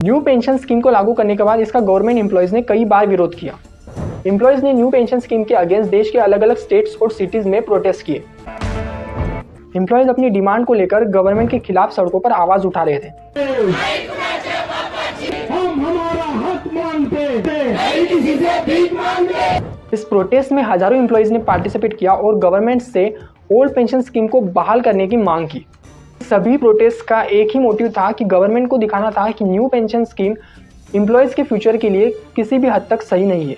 New pension scheme को लागू करने के बाद इसका गवर्नमेंट एम्प्लॉयज ने कई बार विरोध किया। एम्प्लॉयज ने न्यू पेंशन स्कीम के अगेंस्ट देश के अलग अलग स्टेट्स और सिटीज में प्रोटेस्ट किए। एम्प्लॉयज अपनी डिमांड को लेकर गवर्नमेंट के खिलाफ सड़कों पर आवाज उठा रहे थे। इस प्रोटेस्ट में हजारों एम्प्लॉयज ने पार्टिसिपेट किया और गवर्नमेंट से ओल्ड पेंशन स्कीम को बहाल करने की मांग की। सभी प्रोटेस्ट का एक ही मोटिव था कि गवर्नमेंट को दिखाना था कि न्यू पेंशन स्कीम एम्प्लॉयज के फ्यूचर के लिए किसी भी हद तक सही नहीं है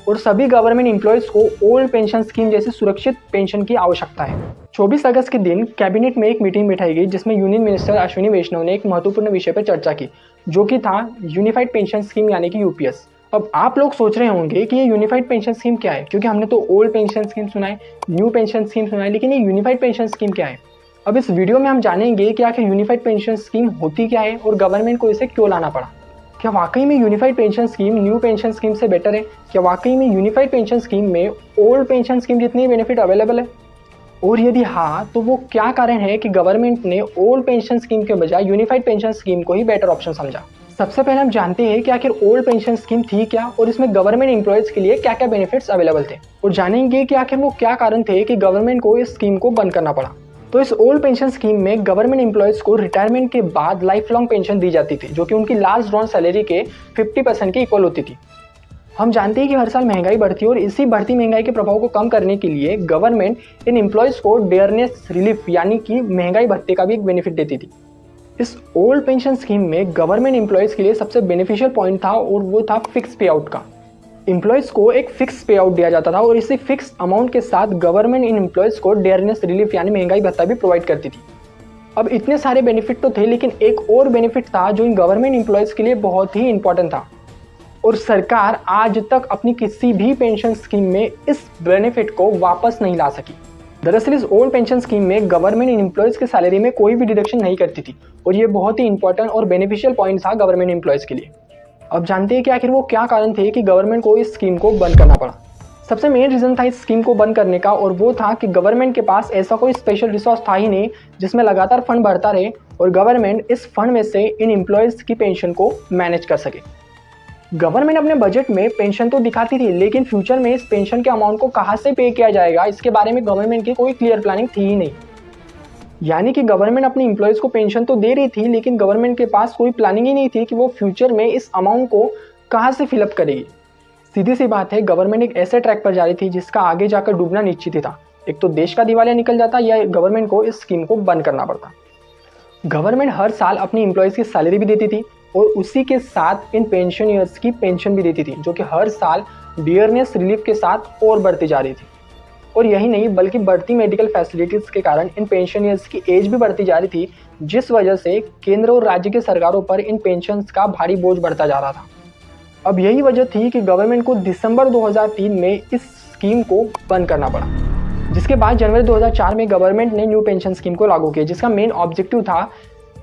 और सभी गवर्नमेंट एम्प्लॉयज को ओल्ड पेंशन स्कीम जैसी सुरक्षित पेंशन की आवश्यकता है। 24 अगस्त के दिन कैबिनेट में एक मीटिंग बिठाई गई जिसमें यूनियन मिनिस्टर अश्विनी वैष्णव ने एक महत्वपूर्ण विषय पर चर्चा की, जो कि था यूनिफाइड पेंशन स्कीम यानी कि यूपीएस। अब आप लोग सोच रहे होंगे कि ये यूनिफाइड पेंशन स्कीम क्या है, क्योंकि हमने तो ओल्ड पेंशन स्कीम सुना है, न्यू पेंशन स्कीम सुना है, लेकिन ये यूनिफाइड पेंशन स्कीम क्या है। अब इस वीडियो में हम जानेंगे कि आखिर यूनिफाइड पेंशन स्कीम होती क्या है और गवर्नमेंट को इसे क्यों लाना पड़ा। क्या वाकई में unified pension scheme new pension scheme से बेटर है? क्या वाकई में यूनिफाइड पेंशन स्कीम में ओल्ड पेंशन स्कीम जितनी बेनिफिट अवेलेबल है? और यदि हाँ, तो वो क्या कारण है कि गवर्नमेंट ने ओल्ड पेंशन स्कीम के बजाय यूनिफाइड पेंशन स्कीम को ही बेटर ऑप्शन समझा। सबसे पहले हम जानते हैं कि आखिर ओल्ड पेंशन स्कीम थी क्या और इसमें गवर्नमेंट एम्प्लॉयज के लिए क्या क्या बेनिफिट्स अवेलेबल थे, और जानेंगे कि आखिर वो क्या कारण थे कि गवर्नमेंट को इस स्कीम को बंद करना पड़ा। तो इस ओल्ड पेंशन स्कीम में गवर्नमेंट एम्प्लॉयज को रिटायरमेंट के बाद लाइफ लॉन्ग पेंशन दी जाती थी, जो कि उनकी लास्ट ड्रॉन सैलरी के 50% के इक्वल होती थी। हम जानते हैं कि हर साल महंगाई बढ़ती है और इसी बढ़ती महंगाई के प्रभाव को कम करने के लिए गवर्नमेंट इन एम्प्लॉयज को डेयरनेस रिलीफ यानी कि महंगाई भत्ते का भी एक बेनिफिट देती थी। इस ओल्ड पेंशन स्कीम में गवर्नमेंट एम्प्लॉयज के लिए सबसे बेनिफिशियल पॉइंट था और वो था फिक्स पे आउट का। एम्प्लॉयज को एक फिक्स पे आउट दिया जाता था और इसी फिक्स अमाउंट के साथ गवर्नमेंट इन एम्प्लॉयज को डेयरनेस रिलीफ यानी महंगाई भत्ता भी प्रोवाइड करती थी। अब इतने सारे बेनिफिट तो थे, लेकिन एक और बेनिफिट था जो इन गवर्नमेंट एम्प्लॉयज के लिए बहुत ही इंपॉर्टेंट था और सरकार आज तक अपनी किसी भी पेंशन स्कीम में इस बेनिफिट को वापस नहीं ला सकी। दरअसल इस ओल्ड पेंशन स्कीम में गवर्नमेंट इन एम्प्लॉयज के सैलरी में कोई भी डिडक्शन नहीं करती थी और ये बहुत ही इंपॉर्टेंट और बेनिफिशियल पॉइंट था गवर्नमेंट एम्प्लॉयज के लिए। अब जानते हैं कि आखिर वो क्या कारण थे कि गवर्नमेंट को इस स्कीम को बंद करना पड़ा। सबसे मेन रीजन था इस स्कीम को बंद करने का, और वो था कि गवर्नमेंट के पास ऐसा कोई स्पेशल रिसोर्स था ही नहीं जिसमें लगातार फंड बढ़ता रहे और गवर्नमेंट इस फंड में से इन एम्प्लॉयज की पेंशन को मैनेज कर सके। गवर्नमेंट अपने बजट में पेंशन तो दिखाती थी, लेकिन फ्यूचर में इस पेंशन के अमाउंट को कहाँ से पे किया जाएगा इसके बारे में गवर्नमेंट की कोई क्लियर प्लानिंग थी ही नहीं। यानी कि गवर्नमेंट अपने एम्प्लॉयज को पेंशन तो दे रही थी, लेकिन गवर्नमेंट के पास कोई प्लानिंग ही नहीं थी कि वो फ्यूचर में इस अमाउंट को कहाँ से फिलअप करेगी। सीधी सी बात है, गवर्नमेंट एक ऐसे ट्रैक पर जा रही थी जिसका आगे जाकर डूबना निश्चित ही था। एक तो देश का दिवालिया निकल जाता या गवर्नमेंट को इस स्कीम को बंद करना पड़ता। गवर्नमेंट हर साल अपनी एम्प्लॉयज की सैलरी भी देती थी और उसी के साथ इन पेंशनर्स की पेंशन भी देती थी, जो कि हर साल डियरनेस रिलीफ के साथ और बढ़ती जा रही थी। और यही नहीं, बल्कि बढ़ती मेडिकल फैसिलिटीज़ के कारण इन पेंशनर्स की एज भी बढ़ती जा रही थी, जिस वजह से केंद्र और राज्य की सरकारों पर इन पेंशन्स का भारी बोझ बढ़ता जा रहा था। अब यही वजह थी कि गवर्नमेंट को दिसंबर 2003 में इस स्कीम को बंद करना पड़ा, जिसके बाद जनवरी 2004 में गवर्नमेंट ने न्यू पेंशन स्कीम को लागू किया, जिसका मेन ऑब्जेक्टिव था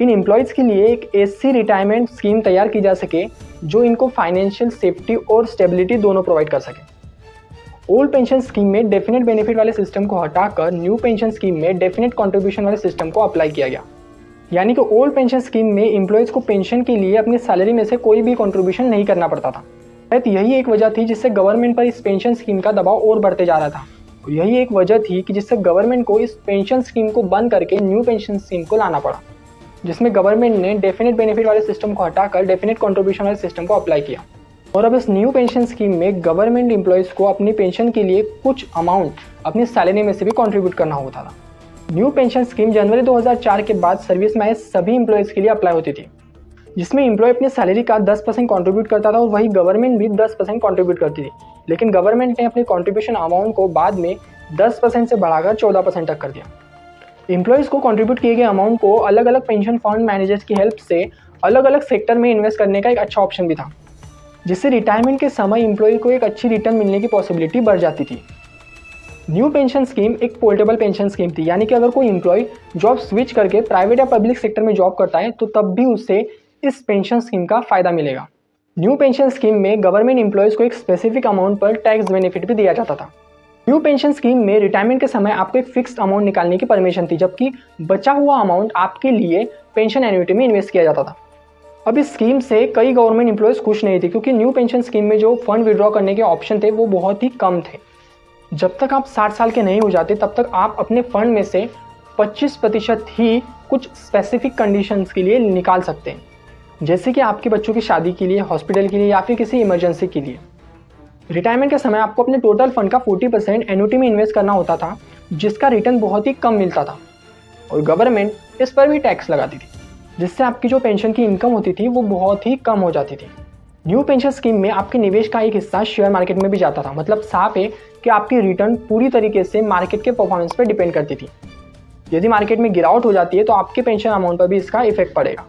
इन एम्प्लॉयज़ के लिए एक ऐसी रिटायरमेंट स्कीम तैयार की जा सके जो इनको फाइनेंशियल सेफ्टी और स्टेबिलिटी दोनों प्रोवाइड कर सके। ओल्ड पेंशन स्कीम में डेफिनेट बेनिफिट वाले सिस्टम को हटाकर न्यू पेंशन स्कीम में डेफिनेट कंट्रीब्यूशन वाले सिस्टम को अप्लाई किया गया। यानी कि ओल्ड पेंशन स्कीम में एम्प्लॉयज़ को पेंशन के लिए अपनी सैलरी में से कोई भी कंट्रीब्यूशन नहीं करना पड़ता था। शायद यही एक वजह थी जिससे गवर्नमेंट पर इस पेंशन स्कीम का दबाव और बढ़ते जा रहा था, और यही एक वजह थी कि जिससे गवर्नमेंट को इस पेंशन स्कीम को बंद करके न्यू पेंशन स्कीम को लाना पड़ा, जिसमें गवर्नमेंट ने डेफिनेट बेनिफिट वाले सिस्टम को हटाकर डेफिनेट कंट्रीब्यूशन वाले सिस्टम को अप्लाई किया। और अब इस न्यू पेंशन स्कीम में गवर्नमेंट एम्प्लॉयज़ को अपनी पेंशन के लिए कुछ अमाउंट अपनी सैलरी में से भी कंट्रीब्यूट करना होता था। न्यू पेंशन स्कीम जनवरी 2004 के बाद सर्विस में आए सभी एम्प्लॉयज़ के लिए अप्लाई होती थी, जिसमें एम्प्लॉय अपनी सैलरी का 10% कंट्रीब्यूट करता था और वही गवर्नमेंट भी 10% कंट्रीब्यूट करती थी। लेकिन गवर्नमेंट ने अपनी कंट्रीब्यूशन अमाउंट को बाद में 10% से बढ़ाकर 14% तक कर दिया। एम्प्लॉयज़ को कंट्रीब्यूट किए गए अमाउंट को अलग अलग पेंशन फंड मैनेजर्स की हेल्प से अलग अलग सेक्टर में इन्वेस्ट करने का एक अच्छा ऑप्शन भी था, जिससे रिटायरमेंट के समय एम्प्लॉय को एक अच्छी रिटर्न मिलने की पॉसिबिलिटी बढ़ जाती थी। न्यू पेंशन स्कीम एक पोर्टेबल पेंशन स्कीम थी, यानी कि अगर कोई एम्प्लॉय जॉब स्विच करके प्राइवेट या पब्लिक सेक्टर में जॉब करता है तो तब भी उसे इस पेंशन स्कीम का फायदा मिलेगा। न्यू पेंशन स्कीम में गवर्नमेंट एम्प्लॉयज़ को एक स्पेसिफिक अमाउंट पर टैक्स बेनिफिट भी दिया जाता था। न्यू पेंशन स्कीम में रिटायरमेंट के समय आपको एक फिक्स्ड अमाउंट निकालने की परमिशन थी, जबकि बचा हुआ अमाउंट आपके लिए पेंशन एन्युटी में इन्वेस्ट किया जाता था। अब इस स्कीम से कई गवर्नमेंट एम्प्लॉयज़ खुश नहीं थे क्योंकि न्यू पेंशन स्कीम में जो फंड विड्रॉ करने के ऑप्शन थे वो बहुत ही कम थे। जब तक आप 60 साल के नहीं हो जाते तब तक आप अपने फंड में से 25% ही कुछ स्पेसिफिक कंडीशंस के लिए निकाल सकते हैं, जैसे कि आपके बच्चों की शादी के लिए, हॉस्पिटल के लिए या फिर किसी इमरजेंसी के लिए। रिटायरमेंट के समय आपको अपने टोटल फंड का 40% एन्युटी में इन्वेस्ट करना होता था, जिसका रिटर्न बहुत ही कम मिलता था और गवर्नमेंट इस पर भी टैक्स लगाती थी, जिससे आपकी जो पेंशन की इनकम होती थी वो बहुत ही कम हो जाती थी। न्यू पेंशन स्कीम में आपके निवेश का एक हिस्सा शेयर मार्केट में भी जाता था, मतलब साफ है कि आपकी रिटर्न पूरी तरीके से मार्केट के परफॉर्मेंस पर डिपेंड करती थी। यदि मार्केट में गिरावट हो जाती है तो आपके पेंशन अमाउंट पर भी इसका इफेक्ट पड़ेगा।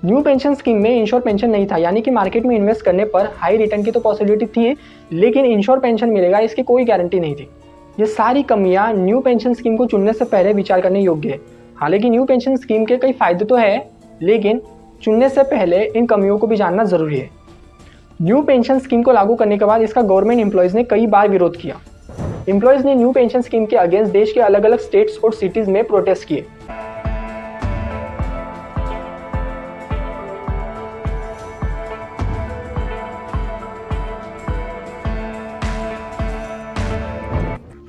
न्यू पेंशन स्कीम में इंश्योर पेंशन नहीं था, यानी कि मार्केट में इन्वेस्ट करने पर हाई रिटर्न की तो पॉसिबिलिटी थी, लेकिन इंश्योर पेंशन मिलेगा इसकी कोई गारंटी नहीं थी। ये सारी कमियां न्यू पेंशन स्कीम को चुनने से पहले विचार करने योग्य है। हालांकि न्यू पेंशन स्कीम के कई फायदे तो है, लेकिन चुनने से पहले इन कमियों को भी जानना जरूरी है। न्यू पेंशन स्कीम को लागू करने के बाद इसका गवर्नमेंट एम्प्लॉयज़ ने कई बार विरोध किया। एम्प्लॉयज़ ने न्यू पेंशन स्कीम के अगेंस्ट देश के अलग अलग स्टेट्स और सिटीज़ में प्रोटेस्ट किए।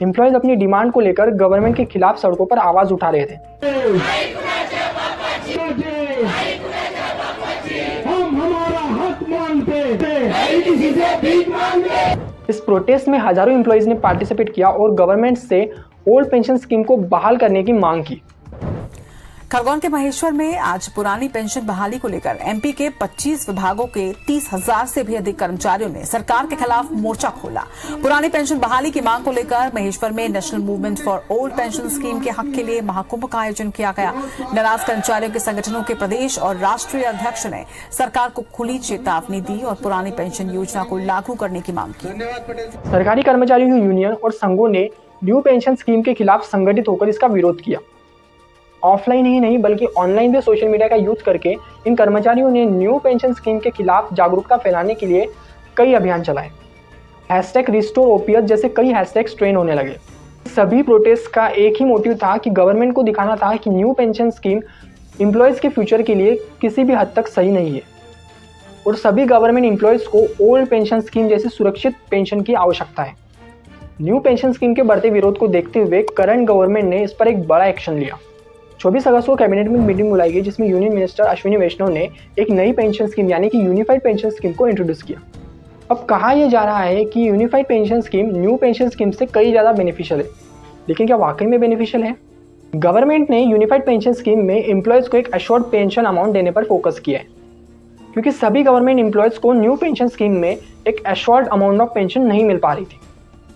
एम्प्लॉयज़ अपनी डिमांड को लेकर गवर्नमेंट के खिलाफ सड़कों पर आवाज उठा रहे थे। इस प्रोटेस्ट में हजारों एम्प्लॉयज़ ने पार्टिसिपेट किया और गवर्नमेंट से ओल्ड पेंशन स्कीम को बहाल करने की मांग की। खरगोन के महेश्वर में आज पुरानी पेंशन बहाली को लेकर एमपी के 25 विभागों के 30,000 से भी अधिक कर्मचारियों ने सरकार के खिलाफ मोर्चा खोला। पुरानी पेंशन बहाली की मांग को लेकर महेश्वर में national movement for old pension scheme के हक के लिए महाकुंभ का आयोजन किया गया। नाराज कर्मचारियों के संगठनों के प्रदेश और राष्ट्रीय अध्यक्ष ने सरकार को खुली चेतावनी दी और पुरानी पेंशन योजना को लागू करने की मांग की। सरकारी कर्मचारियों की यूनियन और संघों ने न्यू पेंशन स्कीम के खिलाफ संगठित होकर इसका विरोध किया। ऑफलाइन ही नहीं बल्कि ऑनलाइन भी सोशल मीडिया का यूज करके इन कर्मचारियों ने न्यू पेंशन स्कीम के खिलाफ जागरूकता फैलाने के लिए कई अभियान चलाए। #रिस्टोर ओपीएस जैसे कई हैशटैग्स ट्रेंड होने लगे। सभी प्रोटेस्ट का एक ही मोटिव था कि गवर्नमेंट को दिखाना था कि न्यू पेंशन स्कीम एम्प्लॉयज़ के फ्यूचर के लिए किसी भी हद तक सही नहीं है और सभी गवर्नमेंट एम्प्लॉयज़ को ओल्ड पेंशन स्कीम जैसे सुरक्षित पेंशन की आवश्यकता है। न्यू पेंशन स्कीम के बढ़ते विरोध को देखते हुए करंट गवर्नमेंट ने इस पर एक बड़ा एक्शन लिया। 24 अगस्त को कैबिनेट में मीटिंग बुलाई गई, जिसमें यूनियन मिनिस्टर अश्विनी वैष्णव ने एक नई पेंशन स्कीम यानी कि यूनिफाइड पेंशन स्कीम को इंट्रोड्यूस किया। अब कहा यह जा रहा है कि unified pension scheme new pension scheme से कई ज़्यादा बेनिफिशियल है, लेकिन क्या वाकई में बेनिफिशियल है? गवर्नमेंट ने यूनिफाइड पेंशन स्कीम में एम्प्लॉयज़ को एक एश्योर्ड पेंशन अमाउंट देने पर फोकस किया है, क्योंकि सभी गवर्नमेंट एम्प्लॉयज़ को न्यू पेंशन स्कीम में एक एश्योर्ड अमाउंट ऑफ पेंशन नहीं मिल पा रही थी।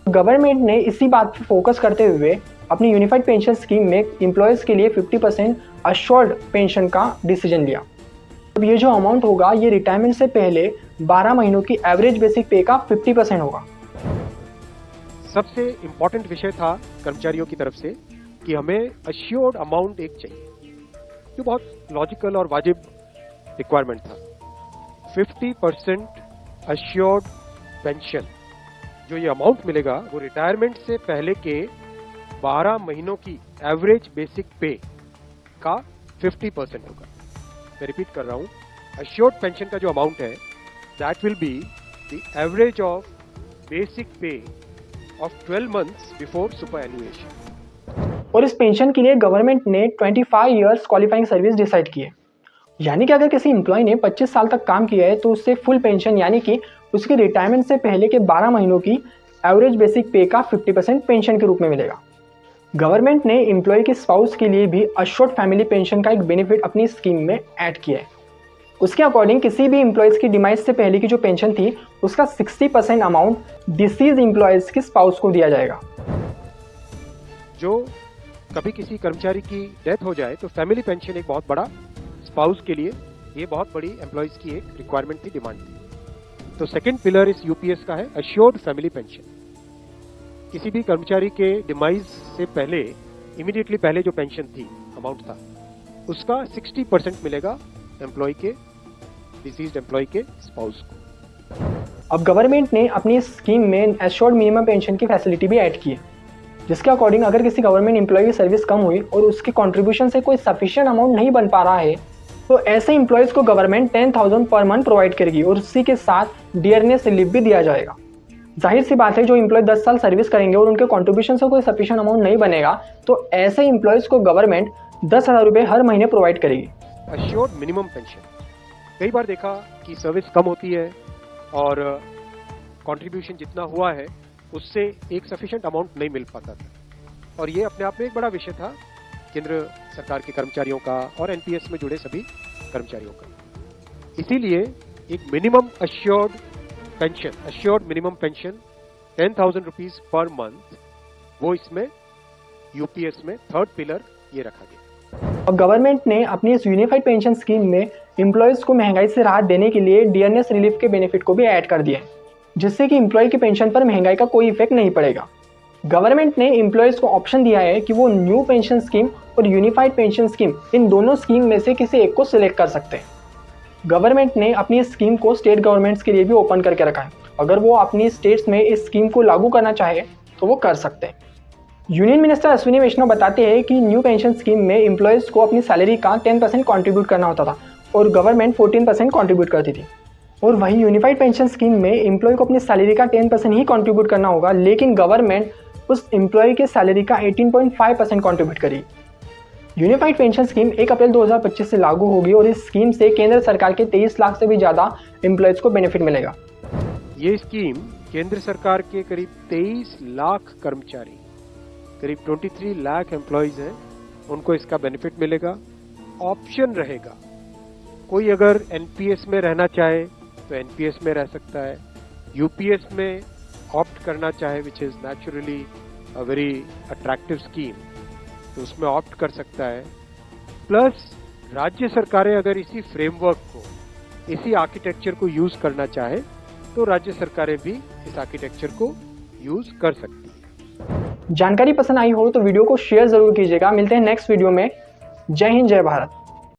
गवर्नमेंट ने इसी बात पर फोकस करते हुए अपनी यूनिफाइड पेंशन स्कीम में एम्प्लॉयज़ के लिए 50% अश्योर्ड पेंशन का डिसीजन लिया। अब ये जो अमाउंट होगा ये रिटायरमेंट से पहले 12 महीनों की एवरेज बेसिक पे का 50% होगा। सबसे इम्पोर्टेंट विषय था कर्मचारियों की तरफ से कि हमें अश्योर्ड अमाउंट एक चाहिए, जो बहुत लॉजिकल और वाजिब रिक्वायरमेंट था। 50% अश्योर्ड पेंशन जो ये अमाउंट मिलेगा वो रिटायरमेंट से पहले के 12 महीनों की एवरेज बेसिक पे का 50% होगा। मैं रिपीट कर रहा हूं, अश्योर्ड पेंशन का जो अमाउंट है that will be the average of basic पे ऑफ 12 मंथ्स बिफोर सुपरएनुएशन। और इस पेंशन के लिए गवर्नमेंट ने 25 इयर्स क्वालिफाइंग सर्विस डिसाइड की है, यानी कि अगर किसी एम्प्लॉय ने 25 साल तक काम किया है तो उससे फुल पेंशन यानी कि उसकी रिटायरमेंट से पहले के 12 महीनों की एवरेज बेसिक पे का 50% पेंशन के रूप में मिलेगा। गवर्नमेंट ने एम्प्लॉय के स्पाउस के लिए भी अश्योर्ड फैमिली पेंशन का एक बेनिफिट अपनी स्कीम में ऐड किया है। उसके अकॉर्डिंग किसी भी एम्प्लॉयज़ की डिमाइज से पहले की जो पेंशन थी उसका 60% अमाउंट डिसीज एम्प्लॉयज़ के स्पाउस को दिया जाएगा। जो कभी किसी कर्मचारी की डेथ हो जाए तो फैमिली पेंशन एक बहुत बड़ा स्पाउस के लिए ये बहुत बड़ी एम्प्लॉयज़ की एक रिक्वायरमेंट थी, डिमांड थी। तो सेकंड पिलर इस यूपीएस का है अश्योर्ड फैमिली पेंशन। किसी भी कर्मचारी के डिमाइज से पहले इमीडिएटली पहले जो पेंशन थी अमाउंट था उसका 60% मिलेगा एम्प्लॉय के डिसीज्ड एम्प्लॉय के स्पाउस को। अब गवर्नमेंट ने अपनी स्कीम में एश्योर्ड मिनिमम पेंशन की फैसिलिटी भी ऐड की है, जिसके अकॉर्डिंग अगर किसी गवर्नमेंट एम्प्लॉय की सर्विस कम हुई और उसके कंट्रीब्यूशन से कोई सफिशिएंट अमाउंट नहीं बन पा रहा है तो ऐसे एम्प्लॉयज़ को गवर्नमेंट 10,000 पर मंथ प्रोवाइड करेगी और उसी के साथ डियरनेस रिलीफ भी दिया जाएगा। जाहिर सी बात है, जो एम्प्लॉय 10 साल सर्विस करेंगे और उनके कॉन्ट्रीब्यूशन से कोई सफिशिएंट अमाउंट नहीं बनेगा, तो ऐसे एम्प्लॉयज़ को गवर्नमेंट 10,000 रुपये हर महीने प्रोवाइड करेगी। अश्योर्ड मिनिमम पेंशन, कई बार देखा कि सर्विस कम होती है और कंट्रीब्यूशन जितना हुआ है उससे एक सफिशिएंट अमाउंट नहीं मिल पाता था, और ये अपने आप में एक बड़ा विषय था केंद्र सरकार के कर्मचारियों का और एनपीएस में जुड़े सभी कर्मचारियों का। इसीलिए एक minimum assured pension, assured minimum pension 10,000 rupees per month, वो इसमें यूपीएस में थर्ड पिलर ये रखा गया। और गवर्नमेंट ने अपनी इस यूनिफाइड पेंशन स्कीम में एम्प्लॉयज़ को महंगाई से राहत देने के लिए डियरनेस रिलीफ के बेनिफिट को भी ऐड कर दिया है, जिससे कि एम्प्लॉय की पेंशन पर महंगाई का कोई इफेक्ट नहीं पड़ेगा। गवर्नमेंट ने एम्प्लॉयज़ को ऑप्शन दिया है कि वो न्यू पेंशन स्कीम और यूनिफाइड पेंशन स्कीम, इन दोनों स्कीम में से किसी एक को सिलेक्ट कर सकते हैं। गवर्नमेंट ने अपनी इस स्कीम को स्टेट गवर्नमेंट्स के लिए भी ओपन करके रखा है। अगर वो अपनी स्टेट्स में इस स्कीम को लागू करना चाहे तो वो कर सकते हैं। यूनियन मिनिस्टर अश्विनी वैष्णव बताते हैं कि न्यू पेंशन स्कीम में एम्प्लॉयज़ को अपनी सैलरी का 10% कॉन्ट्रीब्यूट करना होता था और गवर्नमेंट 14% कॉन्ट्रीब्यूट करती थी। और वही यूनिफाइड पेंशन स्कीम में एम्प्लॉय को अपनी सैलरी का 10% ही कॉन्ट्रीब्यूट करना होगा, लेकिन गवर्नमेंट उस एम्प्लॉय के सैलरी का 18.5% कॉन्ट्रीब्यूट करेगी। यूनिफाइड पेंशन स्कीम 1 अप्रैल 2025 से लागू होगी और इस स्कीम से केंद्र सरकार के 23 लाख से भी ज़्यादा एम्प्लॉयज़ को बेनिफिट मिलेगा। ये स्कीम केंद्र सरकार के करीब 23 लाख कर्मचारी, करीब 23 लाख एम्प्लॉयज हैं, उनको इसका बेनिफिट मिलेगा। ऑप्शन रहेगा, कोई अगर एनपीएस में रहना चाहे तो एनपीएस में रह सकता है, यूपीएस में ऑप्ट करना चाहे, which is naturally a very attractive scheme, तो उसमें ऑप्ट कर सकता है। प्लस राज्य सरकारें अगर इसी फ्रेमवर्क को, इसी आर्किटेक्चर को यूज करना चाहे तो राज्य सरकारें भी इस आर्किटेक्चर को यूज कर सकती है। जानकारी पसंद आई हो तो वीडियो को शेयर जरूर कीजिएगा। मिलते हैं नेक्स्ट वीडियो में। जय हिंद, जय भारत।